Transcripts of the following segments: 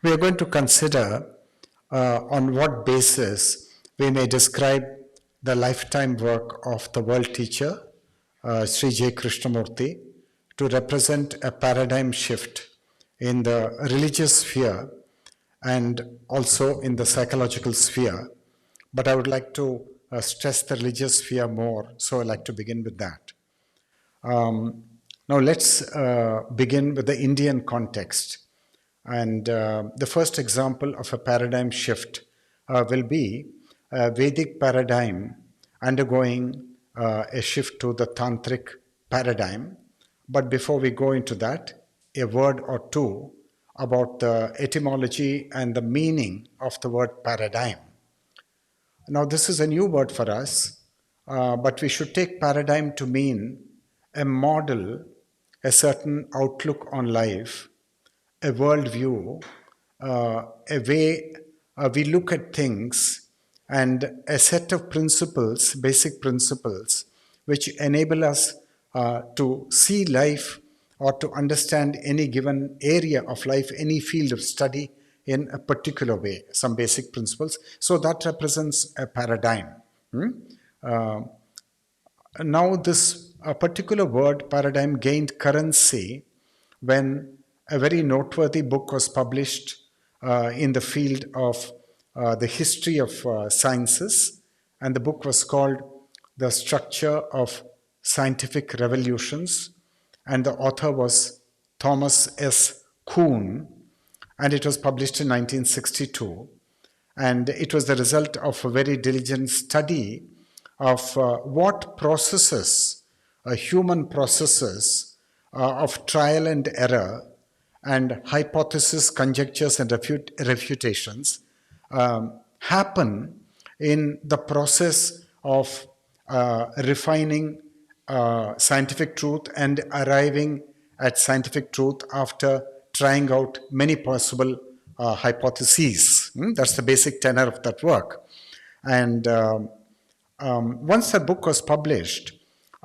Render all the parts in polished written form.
We are going to consider on what basis we may describe the lifetime work of the world teacher, Sri J. Krishnamurti, to represent a paradigm shift in the religious sphere and also in the psychological sphere. But I would like to stress the religious sphere more, so I'd like to begin with that. Now let's begin with the Indian context. And the first example of a paradigm shift will be a Vedic paradigm undergoing a shift to the Tantric paradigm. But before we go into that, a word or two about the etymology and the meaning of the word paradigm. Now, this is a new word for us, but we should take paradigm to mean a model, a certain outlook on life, a worldview, a way we look at things, and a set of principles, basic principles, which enable us to see life or to understand any given area of life, any field of study in a particular way, some basic principles. So that represents a paradigm. Now this particular word paradigm gained currency when a very noteworthy book was published in the field of the history of sciences, and the book was called The Structure of Scientific Revolutions, and the author was Thomas S. Kuhn, and it was published in 1962. And it was the result of a very diligent study of what processes, human processes of trial and error and hypothesis, conjectures, and refutations happen in the process of refining scientific truth and arriving at scientific truth after trying out many possible hypotheses. That's the basic tenor of that work. And once that book was published,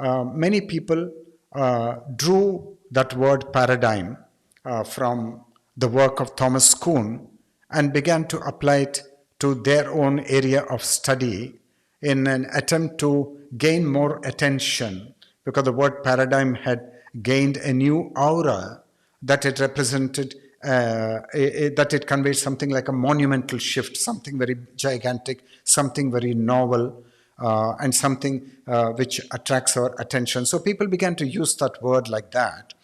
many people drew that word paradigm from the work of Thomas Kuhn and began to apply it to their own area of study in an attempt to gain more attention, because the word paradigm had gained a new aura that it represented, that it conveyed something like a monumental shift, something very gigantic, something very novel, and something which attracts our attention. So people began to use that word like that.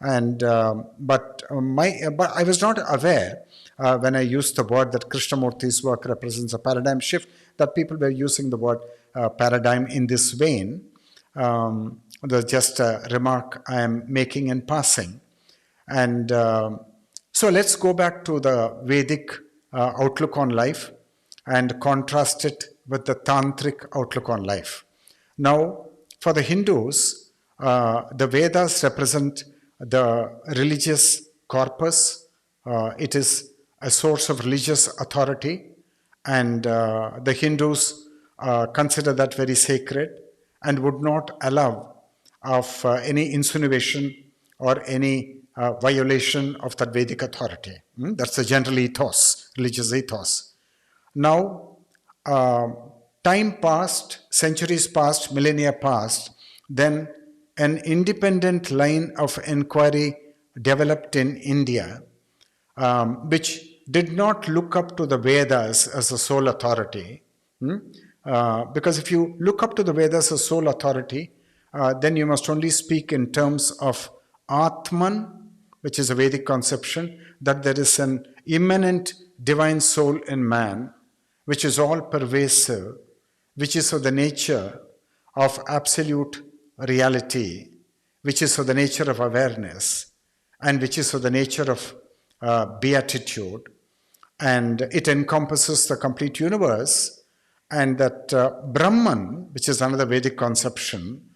And but I was not aware when I used the word that Krishnamurti's work represents a paradigm shift, that people were using the word paradigm in this vein. That's just a remark I am making in passing. And so let's go back to the Vedic outlook on life and contrast it with the Tantric outlook on life. Now, for the Hindus, the Vedas represent the religious corpus. It is a source of religious authority, and the Hindus consider that very sacred and would not allow of any insinuation or any violation of that Vedic authority. That's the general ethos, religious ethos. Now, time passed, centuries passed, millennia passed, then an independent line of inquiry developed in India, which did not look up to the Vedas as the sole authority. Because if you look up to the Vedas as sole authority, then you must only speak in terms of Atman, which is a Vedic conception, that there is an immanent divine soul in man, which is all pervasive, which is of the nature of absolute reality, which is of the nature of awareness, and which is of the nature of beatitude. And it encompasses the complete universe, and that Brahman, which is another Vedic conception,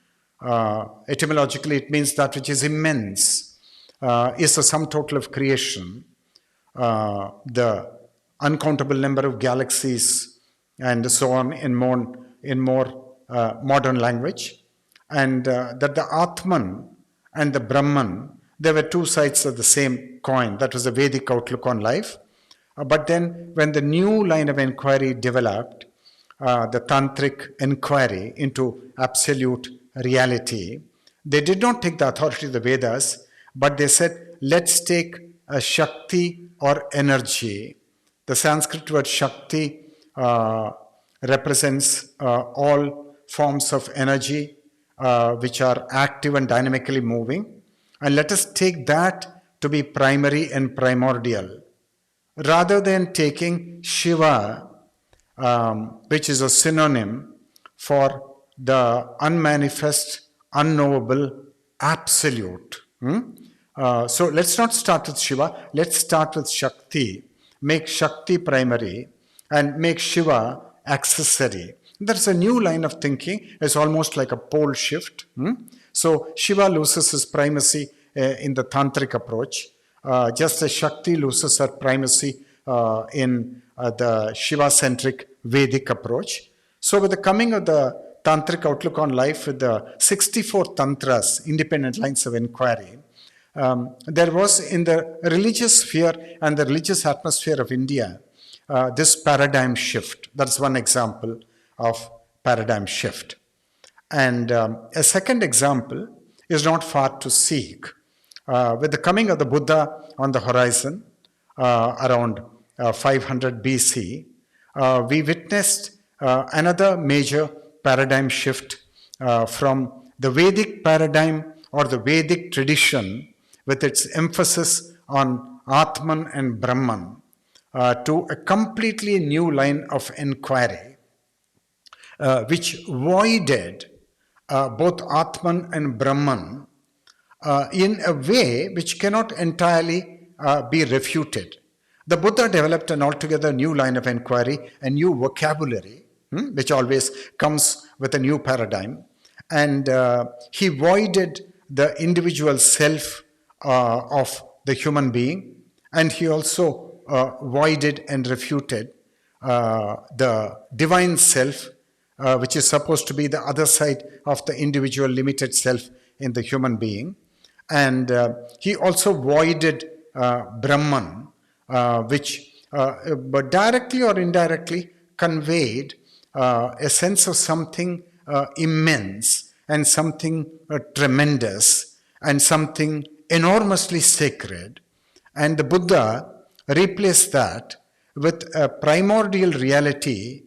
etymologically it means that which is immense, is the sum total of creation, the uncountable number of galaxies, and so on in more modern language. And that the Atman and the Brahman, there were two sides of the same coin. That was the Vedic outlook on life. But then when the new line of inquiry developed, the tantric inquiry into absolute reality, they did not take the authority of the Vedas, but they said, let's take a Shakti or energy. The Sanskrit word Shakti represents all forms of energy which are active and dynamically moving. And let us take that to be primary and primordial, rather than taking Shiva, which is a synonym for the unmanifest, unknowable, absolute. So let's not start with Shiva, let's start with Shakti. Make Shakti primary and make Shiva accessory. That's a new line of thinking. It's almost like a pole shift. So Shiva loses his primacy in the tantric approach, just as Shakti loses her primacy in the Shiva-centric Vedic approach. So with the coming of the tantric outlook on life, with the 64 tantras, independent lines of inquiry, there was in the religious sphere and the religious atmosphere of India this paradigm shift. That's one example of paradigm shift. And a second example is not far to seek. With the coming of the Buddha on the horizon around 500 BC, we witnessed another major paradigm shift from the Vedic paradigm or the Vedic tradition with its emphasis on Atman and Brahman to a completely new line of inquiry, which voided both Atman and Brahman in a way which cannot entirely be refuted. The Buddha developed an altogether new line of inquiry, a new vocabulary, which always comes with a new paradigm. And he voided the individual self of the human being, and he also voided and refuted the divine self, which is supposed to be the other side of the individual limited self in the human being. And he also voided Brahman, which but directly or indirectly conveyed a sense of something immense and something tremendous and something enormously sacred. And the Buddha replaced that with a primordial reality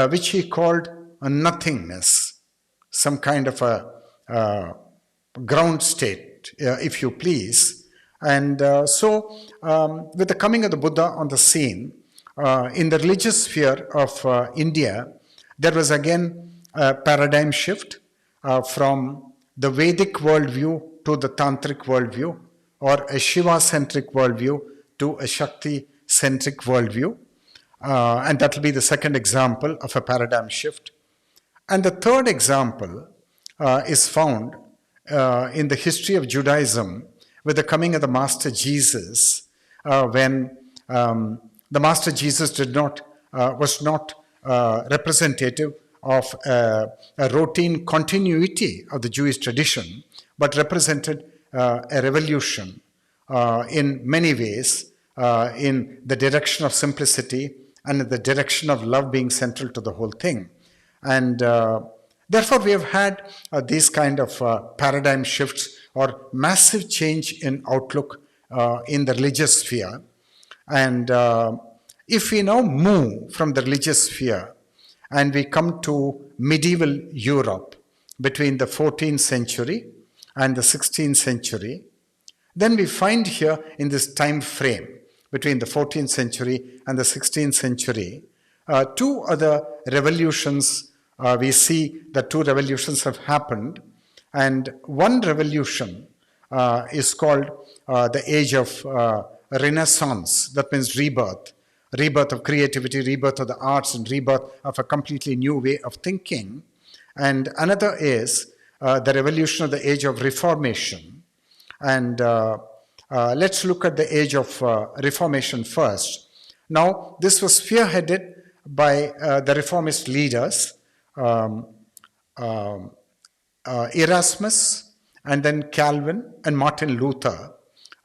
which he called a nothingness, some kind of a ground state, if you please. And so with the coming of the Buddha on the scene, in the religious sphere of India, there was again a paradigm shift from the Vedic worldview to the Tantric worldview, or a Shiva-centric worldview to a Shakti-centric worldview. And that will be the second example of a paradigm shift. And the third example is found in the history of Judaism with the coming of the Master Jesus, when the Master Jesus was not representative of a routine continuity of the Jewish tradition, but represented a revolution in many ways, in the direction of simplicity and in the direction of love being central to the whole thing. And therefore, we have had these kind of paradigm shifts or massive change in outlook in the religious sphere. And if we now move from the religious sphere and we come to medieval Europe between the 14th century and the 16th century, then we find here in this time frame between the 14th century and the 16th century, two other revolutions. We see that two revolutions have happened, and one revolution is called the age of Renaissance. That means rebirth of creativity, rebirth of the arts, and rebirth of a completely new way of thinking. And another is the revolution of the age of Reformation. And let's look at the age of Reformation first. Now, this was spearheaded by the Reformist leaders, Erasmus, and then Calvin and Martin Luther,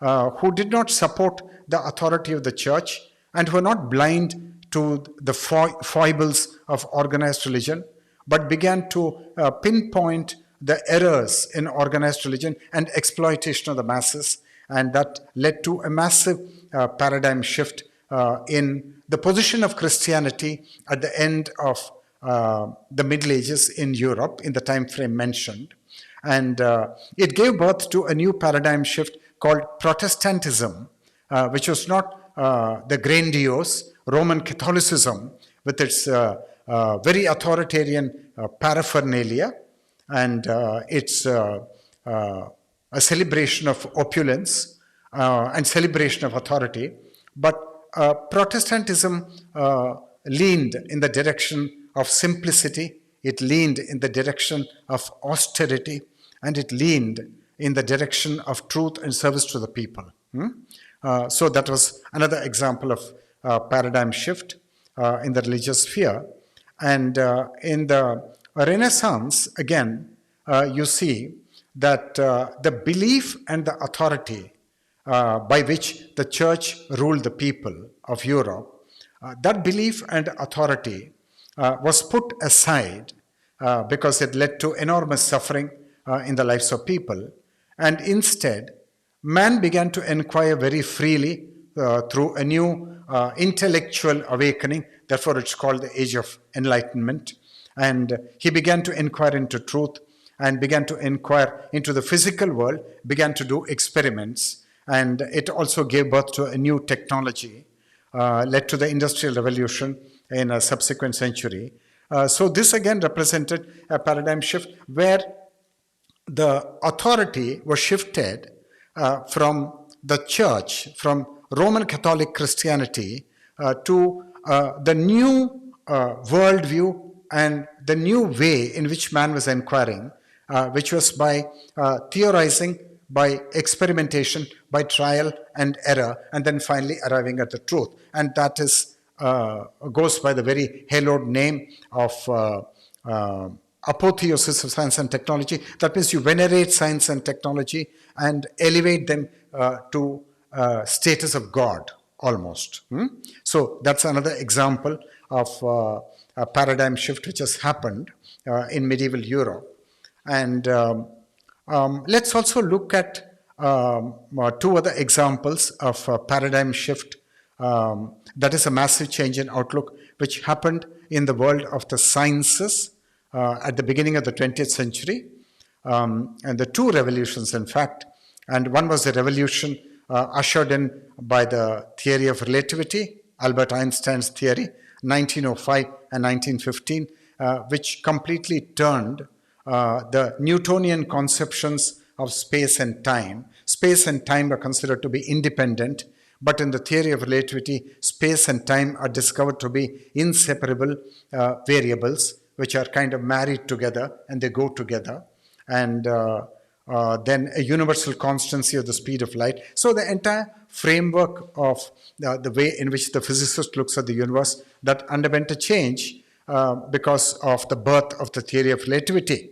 who did not support the authority of the church, and were not blind to the foibles of organized religion, but began to pinpoint the errors in organized religion and exploitation of the masses. And that led to a massive paradigm shift in the position of Christianity at the end of the Middle Ages in Europe, in the time frame mentioned. And it gave birth to a new paradigm shift called Protestantism, which was not the grandiose Roman Catholicism with its very authoritarian paraphernalia and its a celebration of opulence and celebration of authority. But Protestantism leaned in the direction of simplicity, it leaned in the direction of austerity, and it leaned in the direction of truth and service to the people. So that was another example of paradigm shift in the religious sphere. And in the Renaissance, again, you see that the belief and the authority by which the church ruled the people of Europe, that belief and authority was put aside because it led to enormous suffering in the lives of people. And instead, man began to inquire very freely through a new intellectual awakening. Therefore, it's called the Age of Enlightenment. And he began to inquire into truth and began to inquire into the physical world, began to do experiments. And it also gave birth to a new technology, led to the Industrial Revolution in a subsequent century. So this again represented a paradigm shift where the authority was shifted from the church, from Roman Catholic Christianity to the new worldview and the new way in which man was inquiring, which was by theorizing, by experimentation, by trial and error, and then finally arriving at the truth. And that is goes by the very hallowed name of apotheosis of science and technology. That means you venerate science and technology and elevate them to status of God, almost. So that's another example of a paradigm shift which has happened in medieval Europe. And let's also look at two other examples of paradigm shift. That is a massive change in outlook which happened in the world of the sciences at the beginning of the 20th century. And the two revolutions, in fact. And one was the revolution ushered in by the theory of relativity, Albert Einstein's theory, 1905 and 1915, which completely turned the Newtonian conceptions of space and time. Space and time are considered to be independent, but in the theory of relativity, space and time are discovered to be inseparable variables, which are kind of married together and they go together. And then a universal constancy of the speed of light. So the entire framework of the way in which the physicist looks at the universe, that underwent a change because of the birth of the theory of relativity.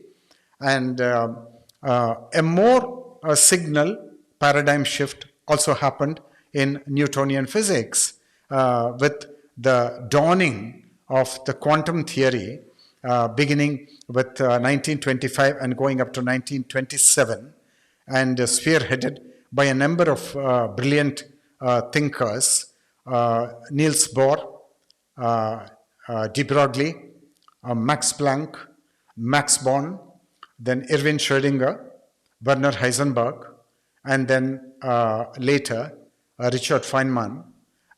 And a more signal paradigm shift also happened in Newtonian physics with the dawning of the quantum theory beginning with 1925 and going up to 1927, and spearheaded by a number of brilliant thinkers, Niels Bohr, de Broglie, Max Planck, Max Born, then Erwin Schrödinger, Werner Heisenberg, and then later Richard Feynman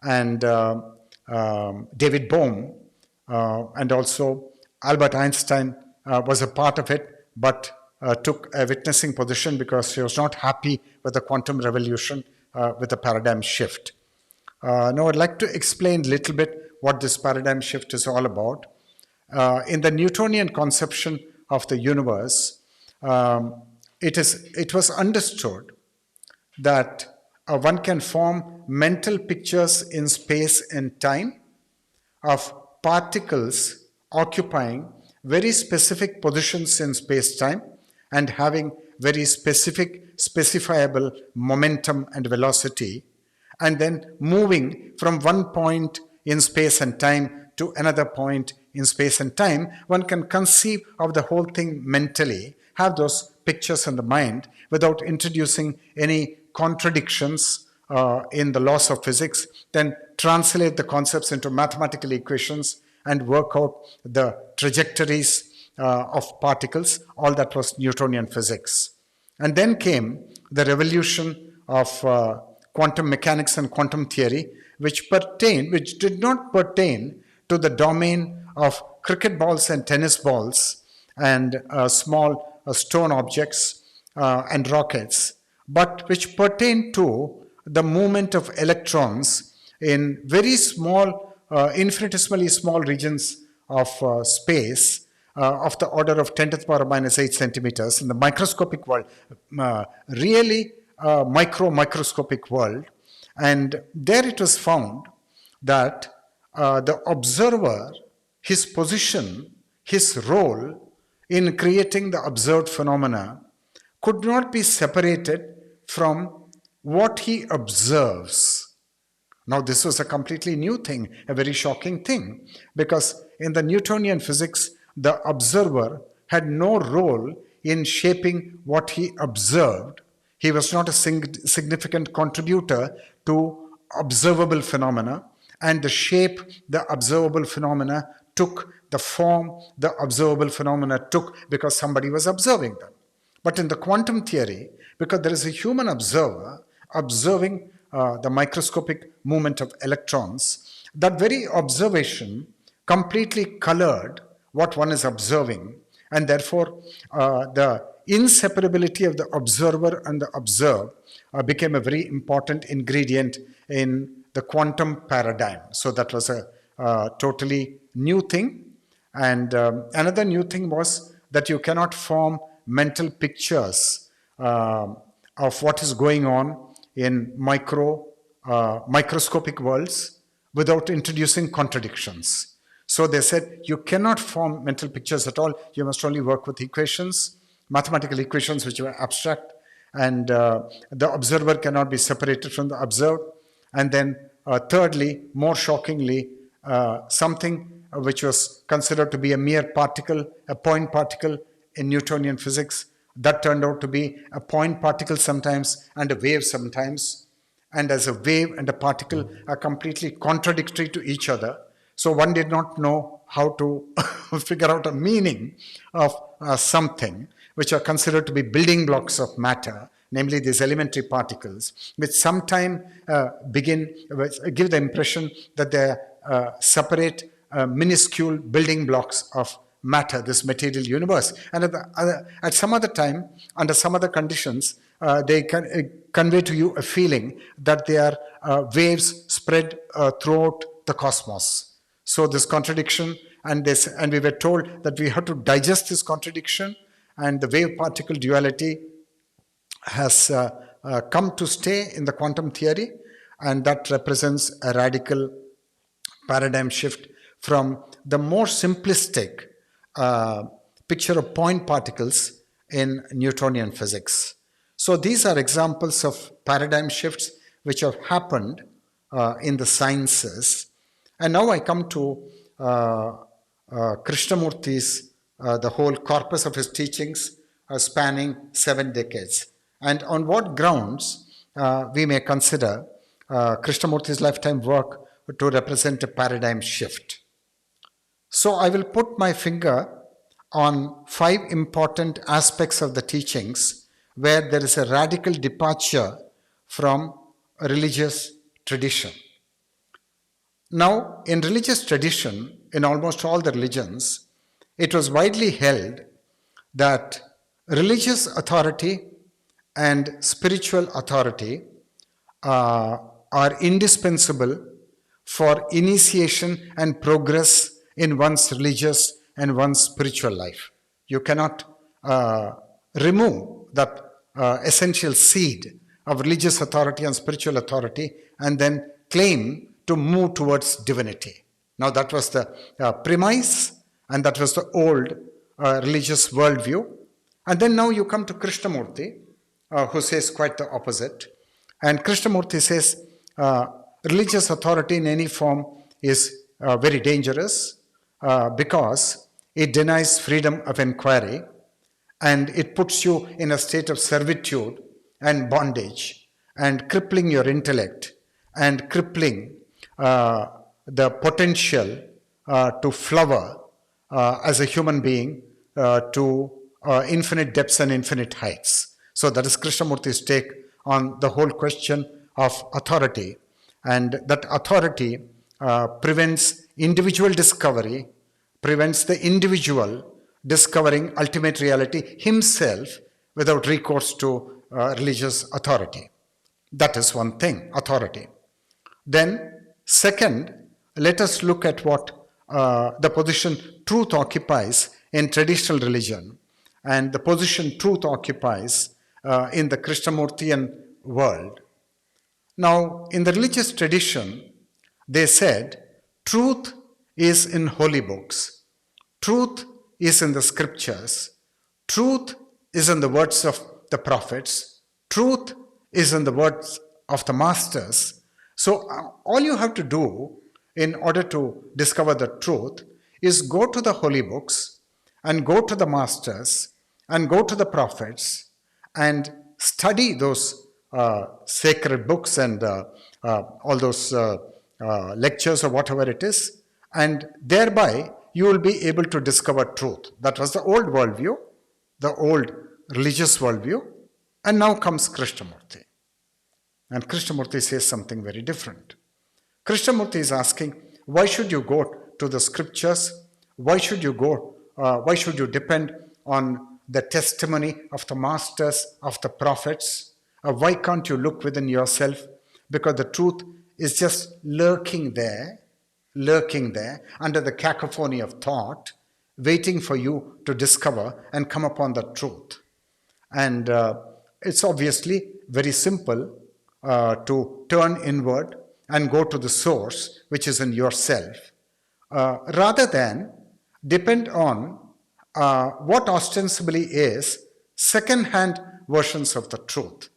and David Bohm, and also Albert Einstein was a part of it, but took a witnessing position because he was not happy with the quantum revolution, with the paradigm shift. Now I'd like to explain a little bit what this paradigm shift is all about. In the Newtonian conception of the universe, it was understood that one can form mental pictures in space and time of particles occupying very specific positions in space-time and having very specific, specifiable momentum and velocity. and then moving from one point in space and time to another point in space and time, one can conceive of the whole thing mentally, have those pictures in the mind without introducing any contradictions in the laws of physics, then translate the concepts into mathematical equations and work out the trajectories of particles. All that was Newtonian physics. And then came the revolution of quantum mechanics and quantum theory, which did not pertain to the domain of cricket balls and tennis balls and small stone objects and rockets, but which pertain to the movement of electrons in very small, infinitesimally small regions of space of the order of 10 to the power minus 8 centimeters in the microscopic world, really microscopic world. And there it was found that the observer, his position, his role in creating the observed phenomena could not be separated from what he observes. Now, this was a completely new thing, a very shocking thing, because in the Newtonian physics, the observer had no role in shaping what he observed. He was not a significant contributor to observable phenomena, and the shape the observable phenomena took, the form the observable phenomena took, because somebody was observing them. But in the quantum theory, because there is a human observer observing the microscopic movement of electrons, that very observation completely colored what one is observing, and therefore the inseparability of the observer and the observed became a very important ingredient in the quantum paradigm. So that was a totally new thing. And another new thing was that you cannot form mental pictures of what is going on in microscopic worlds without introducing contradictions. So they said you cannot form mental pictures at all. You must only work with equations, mathematical equations which were abstract, and the observer cannot be separated from the observed. And then thirdly, more shockingly, something which was considered to be a mere particle, a point particle in Newtonian physics, that turned out to be a point particle sometimes and a wave sometimes. And as a wave and a particle are completely contradictory to each other. So one did not know how to figure out a meaning of something which are considered to be building blocks of matter, namely these elementary particles, which sometimes give the impression that they are separate, minuscule building blocks of matter, this material universe. And at some other time, under some other conditions, they can convey to you a feeling that they are waves spread throughout the cosmos. So this contradiction, and we were told that we have to digest this contradiction, and the wave-particle duality has come to stay in the quantum theory, and that represents a radical paradigm shift from the more simplistic picture of point particles in Newtonian physics. So these are examples of paradigm shifts which have happened in the sciences. And now I come to Krishnamurti's, the whole corpus of his teachings spanning 7 decades. And on what grounds we may consider Krishnamurti's lifetime work to represent a paradigm shift. So I will put my finger on 5 important aspects of the teachings where there is a radical departure from a religious tradition. Now, in religious tradition, in almost all the religions, it was widely held that religious authority and spiritual authority are indispensable for initiation and progress in one's religious and one's spiritual life. You cannot remove that essential seed of religious authority and spiritual authority and then claim to move towards divinity. Now that was the premise, and that was the old religious worldview. And then now you come to Krishnamurti, who says quite the opposite. And Krishnamurti says uh, religious authority in any form is very dangerous because it denies freedom of inquiry and it puts you in a state of servitude and bondage and crippling your intellect and crippling uh, the potential to flower as a human being to infinite depths and infinite heights. So that is Krishnamurti's take on the whole question of authority. And that authority prevents individual discovery, prevents the individual discovering ultimate reality himself without recourse to religious authority. That is one thing, authority. Then, second, let us look at what the position truth occupies in traditional religion and the position truth occupies in the Krishnamurtian world. Now, in the religious tradition, they said truth is in holy books, truth is in the scriptures, truth is in the words of the prophets, truth is in the words of the masters. So, all you have to do in order to discover the truth is go to the holy books and go to the masters and go to the prophets and study those sacred books and all those lectures or whatever it is, and thereby you will be able to discover truth. That was the old worldview, the old religious worldview, and now comes Krishnamurti. And Krishnamurti says something very different. Krishnamurti is asking, why should you go to the scriptures? Why should you depend on the testimony of the masters, of the prophets? Why can't you look within yourself? Because the truth is just lurking there under the cacophony of thought, waiting for you to discover and come upon the truth. And it's obviously very simple to turn inward and go to the source, which is in yourself, rather than depend on what ostensibly is second-hand versions of the truth.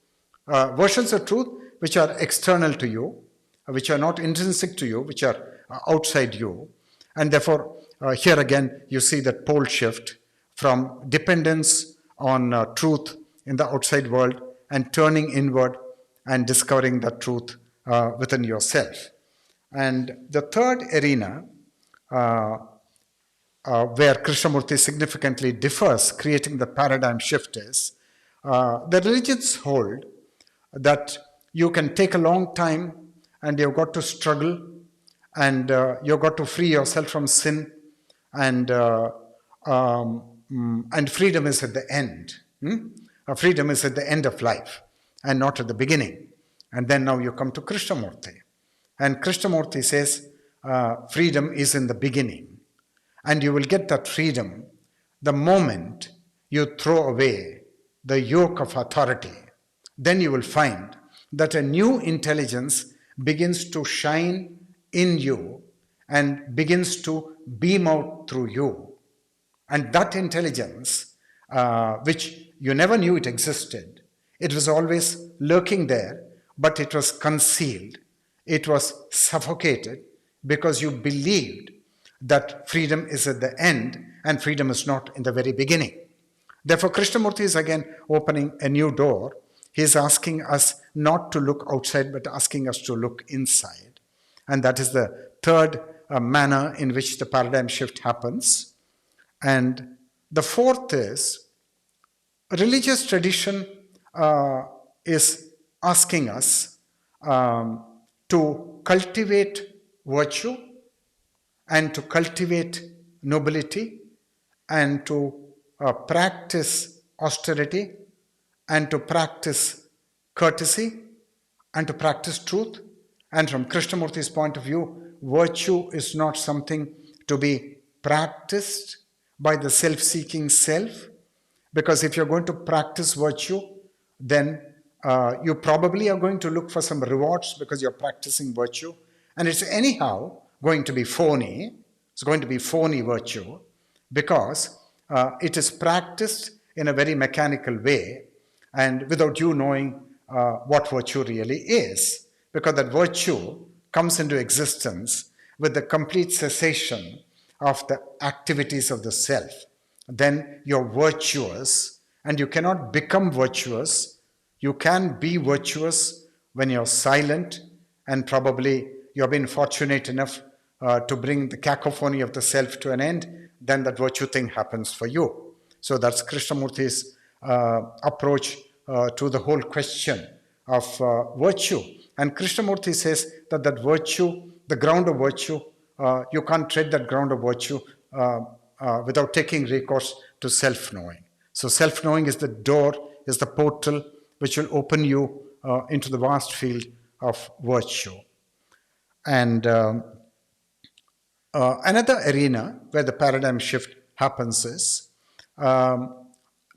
Versions of truth which are external to you, which are not intrinsic to you, which are outside you. And therefore, here again, you see that pole shift from dependence on truth in the outside world and turning inward and discovering the truth within yourself. And the third arena where Krishnamurti significantly differs, creating the paradigm shift, is the religions hold that you can take a long time and you've got to struggle and you've got to free yourself from sin and freedom is at the end. Freedom is at the end of life and not at the beginning. And then now you come to Krishnamurti. And Krishnamurti says freedom is in the beginning. And you will get that freedom the moment you throw away the yoke of authority. Then you will find that a new intelligence begins to shine in you and begins to beam out through you. And that intelligence, which you never knew it existed, it was always lurking there, but it was concealed. It was suffocated because you believed that freedom is at the end and freedom is not in the very beginning. Therefore, Krishnamurti is again opening a new door. He is asking us not to look outside, but asking us to look inside. And that is the third manner in which the paradigm shift happens. And the fourth is, religious tradition is asking us to cultivate virtue and to cultivate nobility and to practice austerity and to practice courtesy and to practice truth. And from Krishnamurti's point of view, virtue is not something to be practiced by the self-seeking self, because if you're going to practice virtue, then you probably are going to look for some rewards because you're practicing virtue, and it's anyhow going to be phony. It's going to be phony virtue because it is practiced in a very mechanical way and without you knowing what virtue really is. because that virtue comes into existence with the complete cessation of the activities of the self. Then you're virtuous, and you cannot become virtuous. You can be virtuous when you're silent, and probably you've been fortunate enough to bring the cacophony of the self to an end. Then that virtue thing happens for you. So that's Krishnamurti's approach to the whole question of virtue. And Krishnamurti says that virtue, the ground of virtue, you can't tread that ground of virtue without taking recourse to self-knowing. So self-knowing is the door, is the portal which will open you into the vast field of virtue. And another arena where the paradigm shift happens is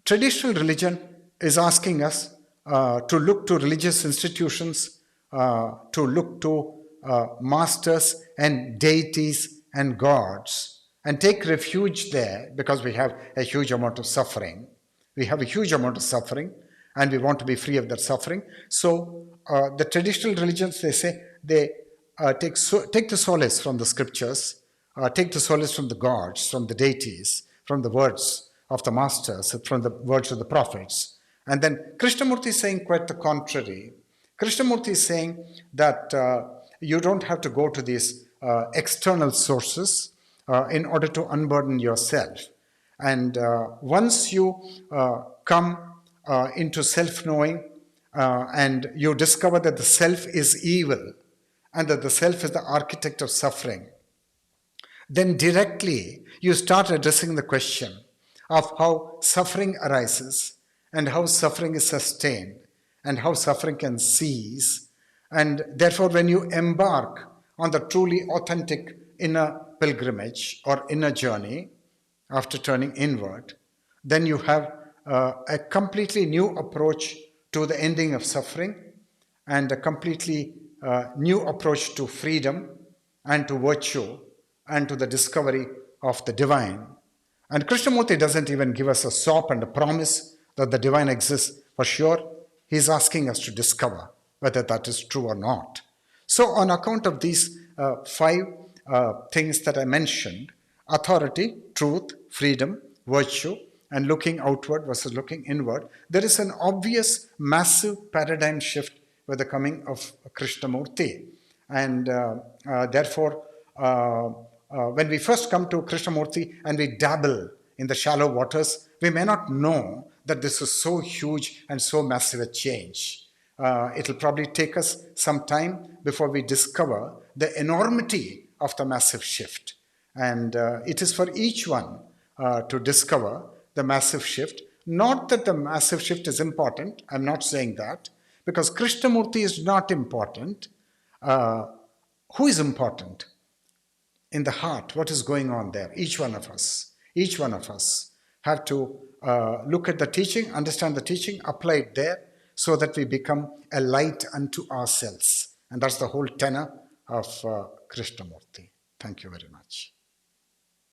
traditional religion is asking us to look to religious institutions, to look to masters and deities and gods, and take refuge there because we have a huge amount of suffering. We have a huge amount of suffering, and we want to be free of that suffering. So the traditional religions, they say, they take the solace from the scriptures, take the solace from the gods, from the deities, from the words of the masters, from the words of the prophets. And then Krishnamurti is saying quite the contrary. Krishnamurti is saying that you don't have to go to these external sources in order to unburden yourself. And once you come into self-knowing and you discover that the self is evil and that the self is the architect of suffering, then directly you start addressing the question of how suffering arises and how suffering is sustained and how suffering can cease. And therefore, when you embark on the truly authentic inner pilgrimage or inner journey after turning inward, then you have a completely new approach to the ending of suffering and a completely new approach to freedom and to virtue and to the discovery of the divine. And Krishnamurti doesn't even give us a sop and a promise that the divine exists for sure. He's asking us to discover whether that is true or not. So on account of these five things that I mentioned, authority, truth, freedom, virtue, and looking outward versus looking inward, there is an obvious massive paradigm shift with the coming of Krishnamurti. And therefore, when we first come to Krishnamurti and we dabble in the shallow waters, we may not know that this is so huge and so massive a change. It'll probably take us some time before we discover the enormity of the massive shift. And it is for each one to discover the massive shift. Not that the massive shift is important, I'm not saying that, because Krishnamurti is not important. Who is important? In the heart, what is going on there? Each one of us have to look at the teaching, understand the teaching, apply it there so that we become a light unto ourselves. And that's the whole tenor of Krishnamurti. Thank you very much.